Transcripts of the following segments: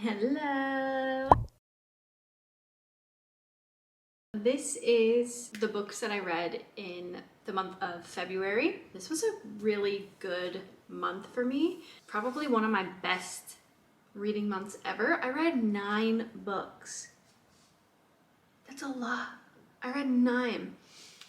Hello! This is the books that I read in the month of February. This was a really good month for me. Probably one of my best reading months ever. I read 9 books. That's a lot. I read 9.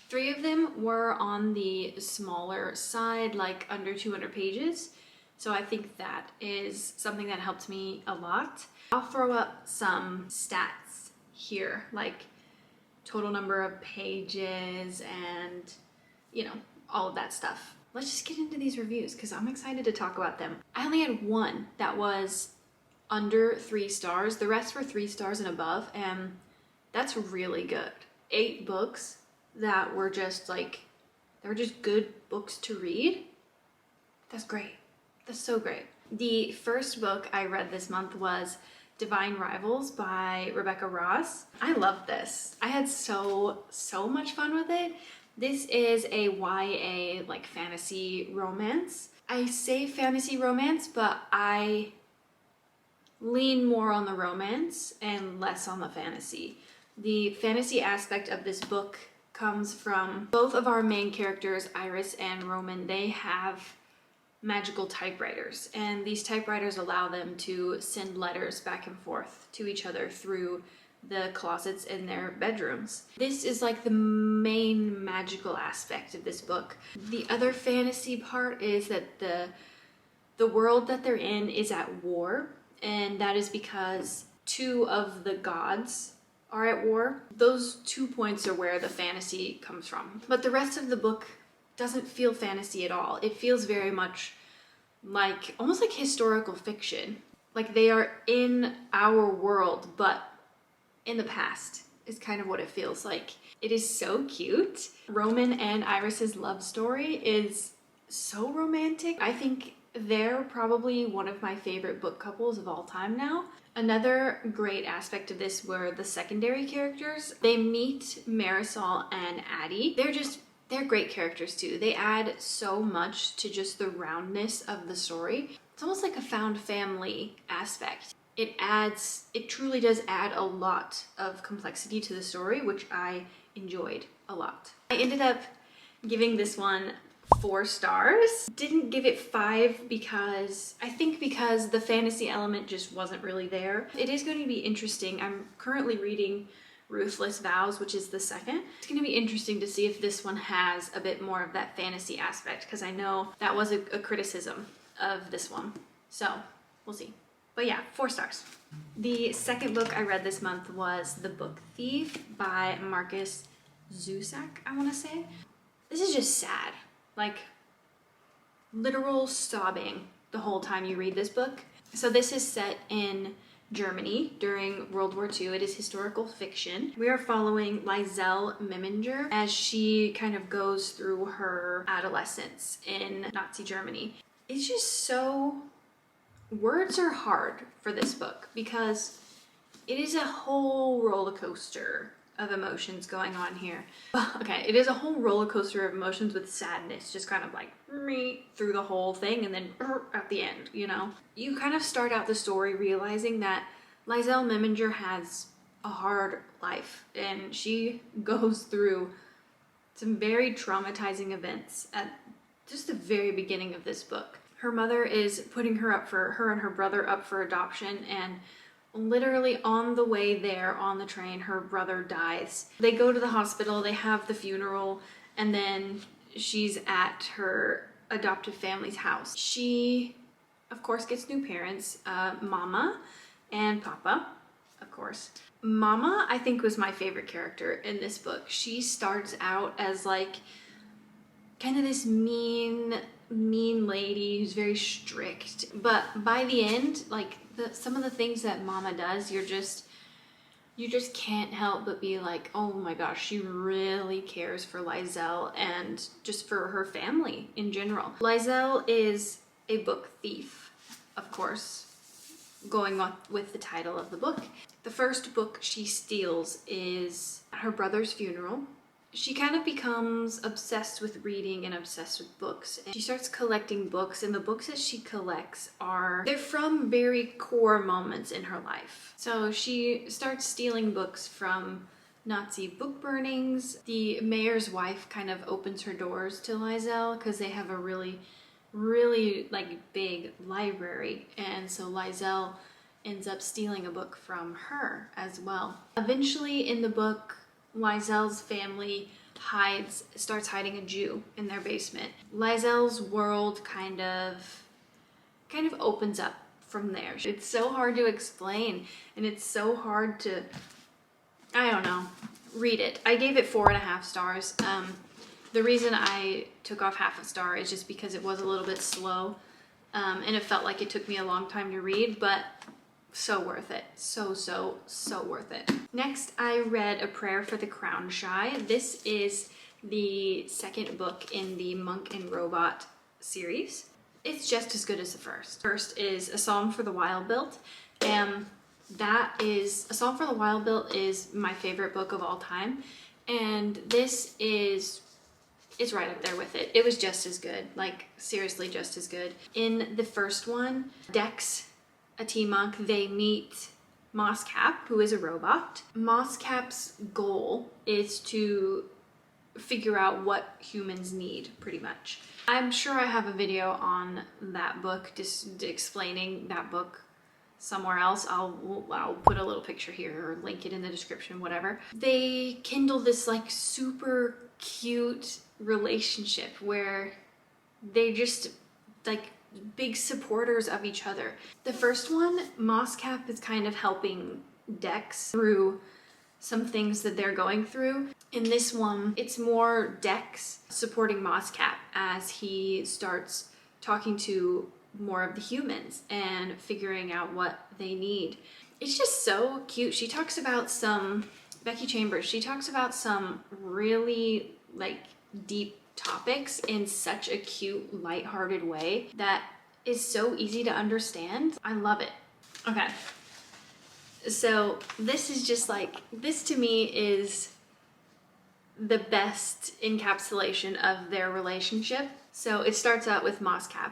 3 of them were on the smaller side, like under 200 pages. So I think that is something that helped me a lot. I'll throw up some stats here, like total number of pages and, all of that stuff. Let's just get into these reviews because I'm excited to talk about them. I only had one that was under 3 stars. The rest were 3 stars and above, and that's really good. 8 books that were just they were just good books to read. That's great. That's so great. The first book I read this month was Divine Rivals by Rebecca Ross. I love this. I had so much fun with it. This is a YA fantasy romance. I say fantasy romance, but I lean more on the romance and less on the fantasy. The fantasy aspect of this book comes from both of our main characters, Iris and Roman. They have magical typewriters, and these typewriters allow them to send letters back and forth to each other through the closets in their bedrooms. This is like the main magical aspect of this book. The other fantasy part is that the world that they're in is at war, and that is because 2 of the gods are at war. Those 2 points are where the fantasy comes from. But the rest of the book doesn't feel fantasy at all. It feels very much almost like historical fiction. Like they are in our world, but in the past is kind of what it feels like. It is so cute. Roman and Iris's love story is so romantic. I think they're probably one of my favorite book couples of all time now. Another great aspect of this were the secondary characters. They meet Marisol and Addie. They're great characters too. They add so much to just the roundness of the story. It's almost like a found family aspect. It truly does add a lot of complexity to the story, which I enjoyed a lot. I ended up giving this one 4 stars. Didn't give it 5 because the fantasy element just wasn't really there. It is going to be interesting. I'm currently reading Ruthless Vows, which is the second. It's going to be interesting to see if this one has a bit more of that fantasy aspect, because I know that was a criticism of this one. So we'll see. But yeah, 4 stars. The second book I read this month was The Book Thief by Marcus Zusak, I want to say. This is just sad. Literal sobbing the whole time you read this book. So this is set in Germany during World War II. It is historical fiction. We are following Liesel Miminger as she kind of goes through her adolescence in Nazi Germany. It's just so... Words are hard for this book because it is a whole roller coaster of emotions going on here. Okay, it is a whole roller coaster of emotions with sadness, just kind of through the whole thing, and then at the end, You kind of start out the story realizing that Liesel Miminger has a hard life, and she goes through some very traumatizing events at just the very beginning of this book. Her mother is putting her and her brother up for adoption, and literally on the way there on the train, her brother dies. They go to the hospital, they have the funeral, and then she's at her adoptive family's house. She, of course, gets new parents, Mama and Papa, of course. Mama, I think, was my favorite character in this book. She starts out as kind of this mean lady who's very strict, but by the end, some of the things that Mama does, you just can't help but be like, oh my gosh, she really cares for Liesel and just for her family in general. Liesel is a book thief, of course, going on with the title of the book. The first book she steals is at her brother's funeral. she kind of becomes obsessed with reading and obsessed with books. And she starts collecting books, and the books that she collects they're from very core moments in her life. So she starts stealing books from Nazi book burnings. The mayor's wife kind of opens her doors to Liesel because they have a really like big library, and so Liesel ends up stealing a book from her as well. Eventually in the book, Liesel's family starts hiding a Jew in their basement. Liesel's world kind of opens up from there. It's so hard to explain, and it's so hard to, I don't know, read it. I gave it 4.5 stars. The reason I took off half a star is just because it was a little bit slow, and it felt like it took me a long time to read, but so worth it. So worth it. Next, I read A Prayer for the Crown Shy. This is the second book in the Monk and Robot series. It's just as good as the first. First is A Psalm for the Wild-Built, and A Psalm for the Wild-Built is my favorite book of all time, and this is, it's right up there with it. It was just as good, like seriously just as good. In the first one, Dex, a T-Monk, they meet Moscap, who is a robot. Moscap's goal is to figure out what humans need, pretty much. I'm sure I have a video on that book, just explaining that book somewhere else. I'll put a little picture here or link it in the description, whatever. They kindle this like super cute relationship where they just like big supporters of each other. The first one, Moscap is kind of helping Dex through some things that they're going through. In this one, it's more Dex supporting Moscap as he starts talking to more of the humans and figuring out what they need. It's just so cute. She talks about Becky Chambers, she talks about some really like deep topics in such a cute, lighthearted way that is so easy to understand. I love it. Okay. So this is just like, this to me is the best encapsulation of their relationship. So it starts out with Moscap.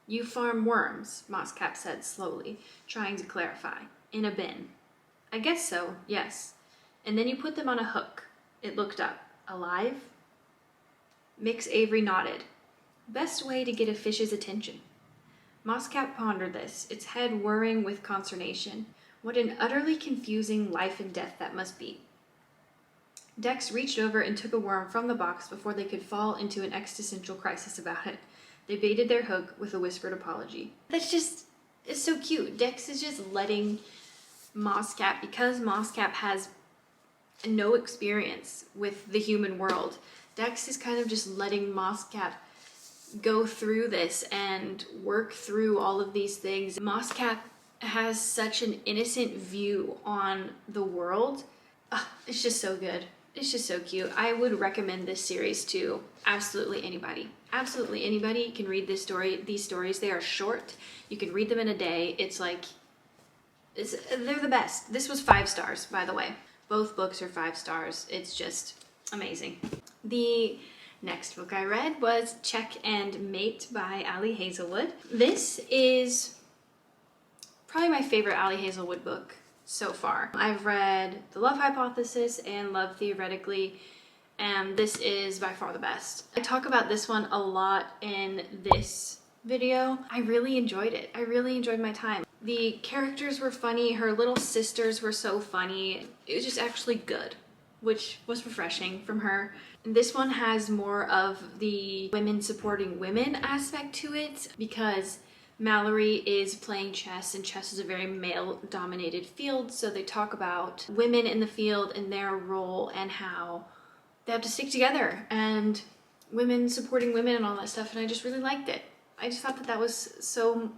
"You farm worms," Moscap said slowly, trying to clarify. "In a bin." "I guess so, yes. And then you put them on a hook." It looked up. "Alive?" Mix Avery nodded. "Best way to get a fish's attention." Moscap pondered this, its head whirring with consternation. What an utterly confusing life and death that must be. Dex reached over and took a worm from the box before they could fall into an existential crisis about it. They baited their hook with a whispered apology. It's so cute. Dex is just letting Moscap, because Moscap has no experience with the human world, Dex is kind of just letting Moscap go through this and work through all of these things. Moscap has such an innocent view on the world. It's just so good. It's just so cute. I would recommend this series to absolutely anybody. Absolutely anybody can read these stories. They are short. You can read them in a day. They're the best. This was 5 stars, by the way. Both books are 5 stars. It's just amazing. The next book I read was Check and Mate by Ali Hazelwood. This is probably my favorite Ali Hazelwood book so far. I've read The Love Hypothesis and Love Theoretically, and this is by far the best. I talk about this one a lot in this video. I really enjoyed it. I really enjoyed my time. The characters were funny. Her little sisters were so funny. It was just actually good, which was refreshing from her. This one has more of the women supporting women aspect to it because Mallory is playing chess, and chess is a very male-dominated field, so they talk about women in the field and their role and how they have to stick together and women supporting women and all that stuff, and I just really liked it. I just thought that was so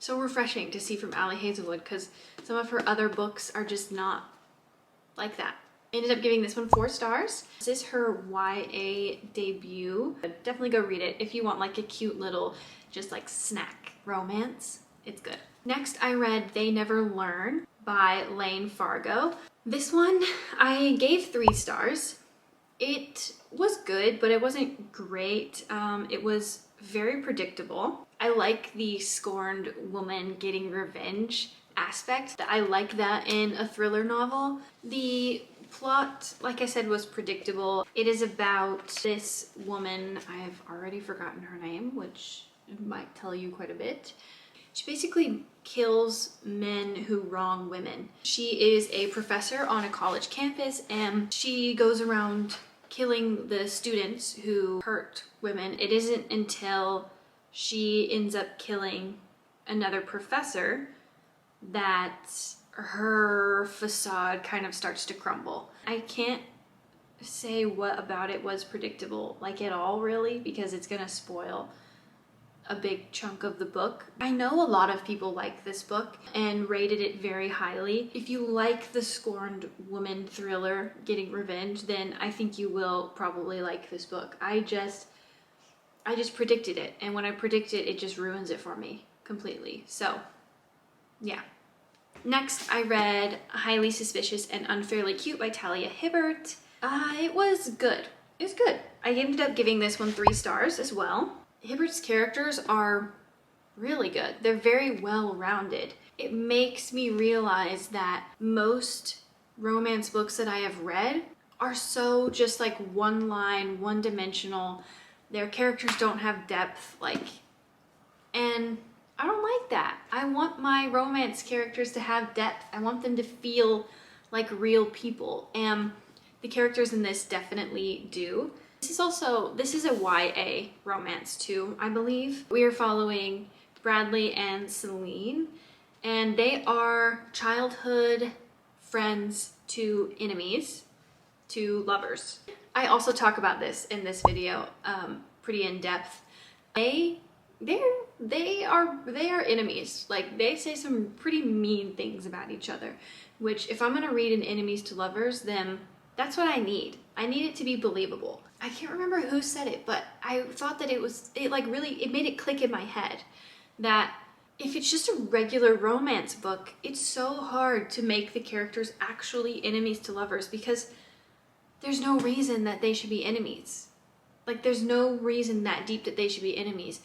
refreshing to see from Ali Hazelwood because some of her other books are just not like that. I ended up giving this one 4 stars. This is her YA debut. Definitely go read it if you want like a cute little just like snack romance. It's good. Next I read They Never Learn by Lane Fargo. This one I gave 3 stars. It was good, but it wasn't great. It was very predictable. I like the scorned woman getting revenge aspect. I like that in a thriller novel. The plot, like I said, was predictable. It is about this woman, I have already forgotten her name, which might tell you quite a bit. She basically kills men who wrong women. She is a professor on a college campus, and she goes around killing the students who hurt women. It isn't until she ends up killing another professor that her facade kind of starts to crumble. I can't say what about it was predictable, like at all really, because it's gonna spoil a big chunk of the book. I know a lot of people like this book and rated it very highly. If you like the scorned woman thriller getting revenge, then I think you will probably like this book. I just predicted it, and when I predict it, it just ruins it for me completely. So yeah. Next, I read Highly Suspicious and Unfairly Cute by Talia Hibbert. It was good. It was good. I ended up giving this one 3 stars as well. Hibbert's characters are really good. They're very well-rounded. It makes me realize that most romance books that I have read are so just like one line, one-dimensional. Their characters don't have depth, and I don't like that. I want my romance characters to have depth. I want them to feel like real people, and the characters in this definitely do. This is a YA romance too, I believe. We are following Bradley and Celine, and they are childhood friends to enemies to lovers. I also talk about this in this video pretty in depth. They are enemies. Like, they say some pretty mean things about each other, which if I'm gonna read an enemies to lovers, then that's what I need. I need it to be believable. I can't remember who said it, but I thought that it made it click in my head that if it's just a regular romance book, it's so hard to make the characters actually enemies to lovers, because there's no reason that they should be enemies. Like, there's no reason that deep that they should be enemies.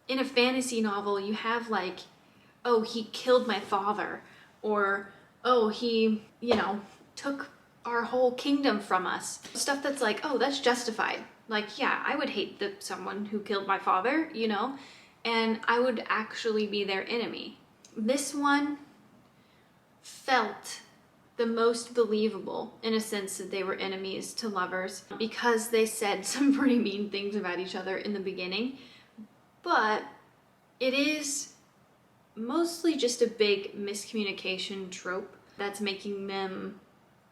In a fantasy novel, you have like, oh, he killed my father, or oh, he, took our whole kingdom from us. Stuff that's like, oh, that's justified. Like, yeah, I would hate someone who killed my father, and I would actually be their enemy. This one felt the most believable in a sense that they were enemies to lovers, because they said some pretty mean things about each other in the beginning, but it is mostly just a big miscommunication trope that's making them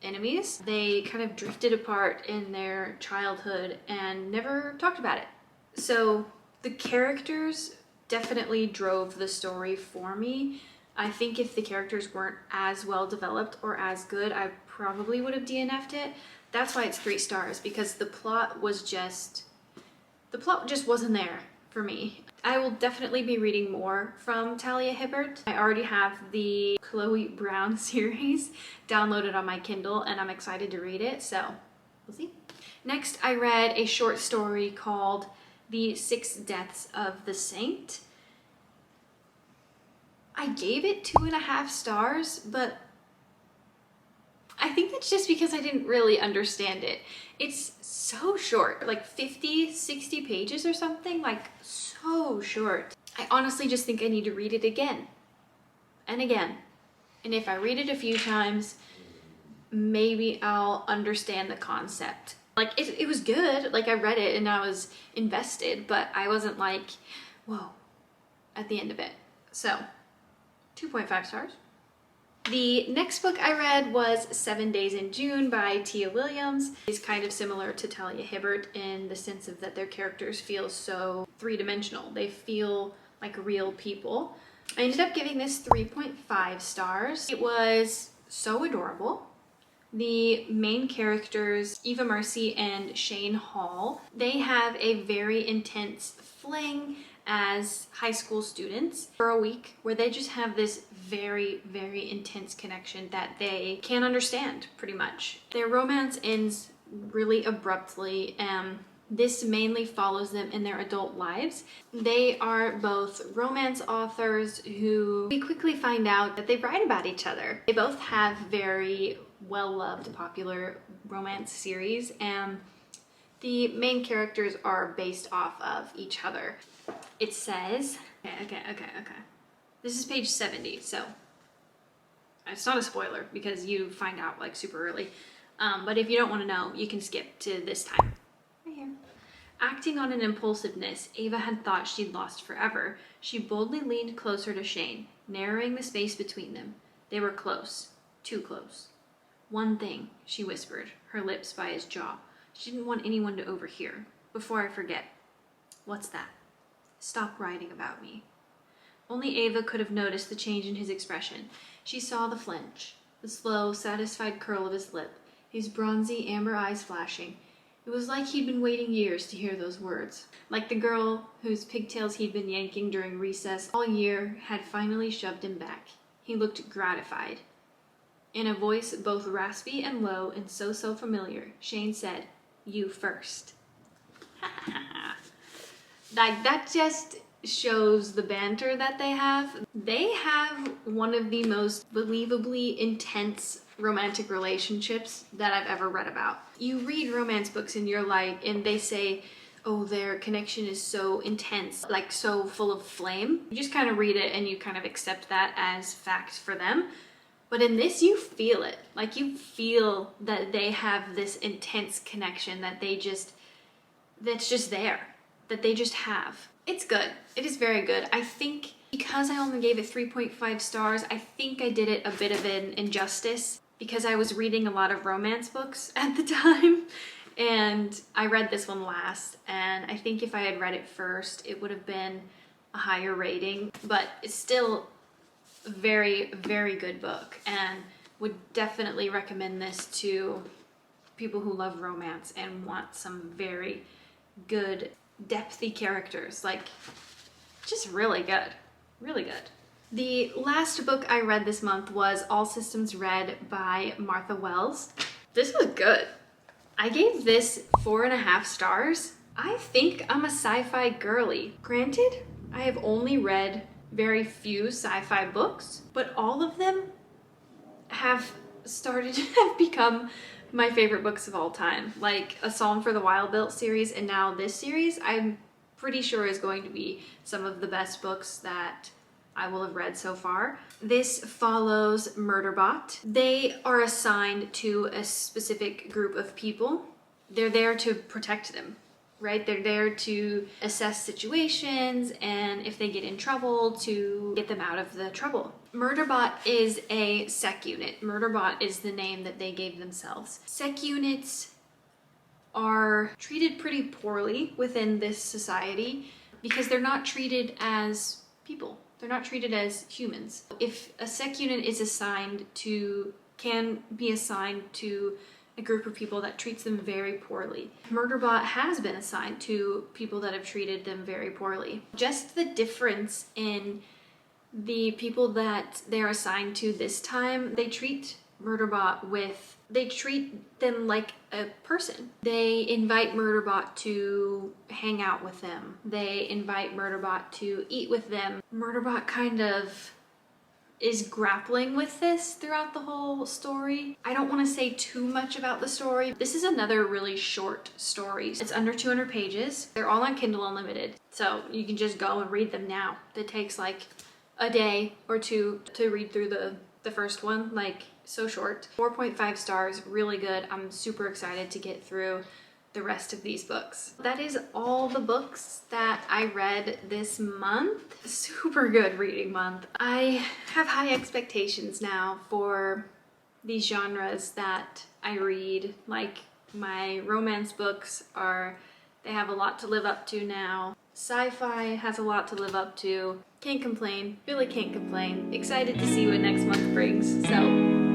enemies. They kind of drifted apart in their childhood and never talked about it. So the characters definitely drove the story for me. I think if the characters weren't as well developed or as good, I probably would have DNF'd it. That's why it's 3 stars, because the plot just wasn't there for me. I will definitely be reading more from Talia Hibbert. I already have the Chloe Brown series downloaded on my Kindle, and I'm excited to read it, so we'll see. Next, I read a short story called The 6 Deaths of the Saint. I gave it 2.5 stars, but I think that's just because I didn't really understand it. It's so short, like 50, 60 pages or something, like so short. I honestly just think I need to read it again and again. And if I read it a few times, maybe I'll understand the concept. Like, it was good. Like, I read it and I was invested, but I wasn't like, whoa, at the end of it. So, 2.5 stars. The next book I read was 7 Days in June by Tia Williams. It's kind of similar to Talia Hibbert in the sense of that their characters feel so three-dimensional. They feel like real people. I ended up giving this 3.5 stars. It was so adorable. The main characters, Eva Mercy and Shane Hall, they have a very intense fling as high school students for a week, where they just have this very, very intense connection that they can't understand, pretty much. Their romance ends really abruptly. This mainly follows them in their adult lives. They are both romance authors who we quickly find out that they write about each other. They both have very well-loved, popular romance series, and the main characters are based off of each other. It says, okay. This is page 70, so it's not a spoiler because you find out like super early. But if you don't want to know, you can skip to this time. Right here. Acting on an impulsiveness Ava had thought she'd lost forever, she boldly leaned closer to Shane, narrowing the space between them. They were close. Too close. "One thing," she whispered, her lips by his jaw. She didn't want anyone to overhear. "Before I forget." "What's that?" "Stop writing about me." Only Ava could have noticed the change in his expression. She saw the flinch, the slow, satisfied curl of his lip, his bronzy amber eyes flashing. It was like he'd been waiting years to hear those words. Like the girl whose pigtails he'd been yanking during recess all year had finally shoved him back. He looked gratified. In a voice both raspy and low and so familiar, Shane said, "You first." Like, that just shows the banter that they have. They have one of the most believably intense romantic relationships that I've ever read about. You read romance books and you're like, and they say, oh, their connection is so intense, like so full of flame. You just kind of read it and you kind of accept that as fact for them. But in this, you feel it. Like, you feel that they have this intense connection that's just there, that they just have. It's good. It is very good. I think because I only gave it 3.5 stars, I think I did it a bit of an injustice because I was reading a lot of romance books at the time, and I read this one last, and I think if I had read it first, it would have been a higher rating, but it's still a very, very good book, and would definitely recommend this to people who love romance and want some very good, depthy characters. Like, just really good. Really good. The last book I read this month was All Systems Red by Martha Wells. This was good. I gave this 4.5 stars. I think I'm a sci-fi girly. Granted, I have only read very few sci-fi books, but all of them have become my favorite books of all time. Like A Psalm for the Wild-Built series, and now this series, I'm pretty sure is going to be some of the best books that I will have read so far. This follows Murderbot. They are assigned to a specific group of people. They're there to protect them, right? They're there to assess situations, and if they get in trouble, to get them out of the trouble. Murderbot is a sec unit. Murderbot is the name that they gave themselves. Sec units are treated pretty poorly within this society because they're not treated as people. They're not treated as humans. If a sec unit can be assigned to a group of people that treats them very poorly. Murderbot has been assigned to people that have treated them very poorly. Just the difference in the people that they're assigned to this time, they treat they treat them like a person. They invite Murderbot to hang out with them. They invite Murderbot to eat with them. Murderbot kind of is grappling with this throughout the whole story. I don't want to say too much about the story. This is another really short story. It's under 200 pages. They're all on Kindle Unlimited, so you can just go and read them now. It takes like a day or two to read through the first one, like so short. 4.5 stars, really good. I'm super excited to get through the rest of these books. That is all the books that I read this month. Super good reading month. I have high expectations now for these genres that I read. Like, my romance books they have a lot to live up to now. Sci-fi has a lot to live up to. Can't complain, really can't complain. Excited to see what next month brings, so